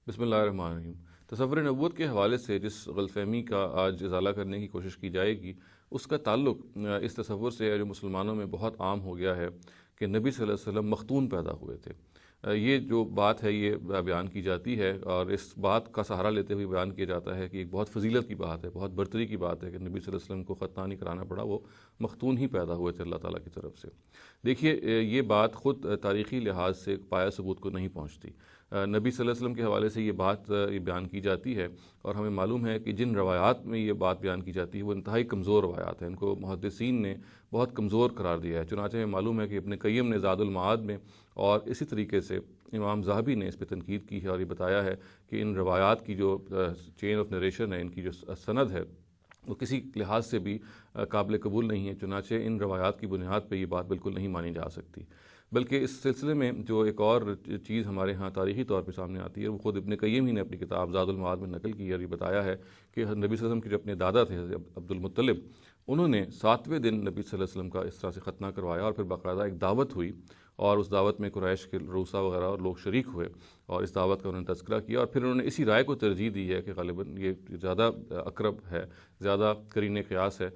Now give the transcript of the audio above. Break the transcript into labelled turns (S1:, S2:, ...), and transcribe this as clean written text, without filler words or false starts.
S1: بسم اللہ الرحمن الرحیم۔ تصور نبوت کے حوالے سے جس غلط فہمی کا آج ازالہ کرنے کی کوشش کی جائے گی، اس کا تعلق اس تصور سے ہے جو مسلمانوں میں بہت عام ہو گیا ہے کہ نبی صلی اللہ علیہ وسلم مختون پیدا ہوئے تھے۔ یہ جو بات ہے یہ بیان کی جاتی ہے اور اس بات کا سہارا لیتے ہوئے بیان کیا جاتا ہے کہ ایک بہت فضیلت کی بات ہے، بہت برتری کی بات ہے کہ نبی صلی اللہ علیہ وسلم کو ختنہ نہیں کرانا پڑا، وہ مختون ہی پیدا ہوئے تھے اللہ تعالیٰ کی طرف سے۔ دیکھیے یہ بات خود تاریخی لحاظ سے پایہ ثبوت کو نہیں پہنچتی۔ نبی صلی اللہ علیہ وسلم کے حوالے سے یہ بات بیان کی جاتی ہے اور ہمیں معلوم ہے کہ جن روایات میں یہ بات بیان کی جاتی ہے وہ انتہائی کمزور روایات ہیں، ان کو محدثین نے بہت کمزور قرار دیا ہے۔ چنانچہ ہمیں معلوم ہے کہ ابن قیم نے زاد المعاد میں اور اسی طریقے سے امام ذہبی نے اس پہ تنقید کی ہے اور یہ بتایا ہے کہ ان روایات کی جو چین آف نریشن ہے، ان کی جو سند ہے، وہ کسی لحاظ سے بھی قابل قبول نہیں ہے۔ چنانچہ ان روایات کی بنیاد پہ یہ بات بالکل نہیں مانی جا سکتی۔ بلکہ اس سلسلے میں جو ایک اور چیز ہمارے ہاں تاریخی طور پہ سامنے آتی ہے، وہ خود ابن قیم ہی نے اپنی کتاب زاد المعاد میں نقل کی ہے اور یہ بتایا ہے کہ نبی صلی اللہ علیہ وسلم کے جو اپنے دادا تھے حضرت عبد المطلب، انہوں نے 7ویں دن نبی صلی اللہ علیہ وسلم کا اس طرح سے ختنہ کروایا اور پھر باقاعدہ ایک دعوت ہوئی اور اس دعوت میں قریش کے رؤسا وغیرہ اور لوگ شریک ہوئے اور اس دعوت کا انہوں نے تذکرہ کیا اور پھر انہوں نے اسی رائے کو ترجیح دی ہے کہ غالباً یہ زیادہ اقرب ہے، زیادہ قرین قیاس ہے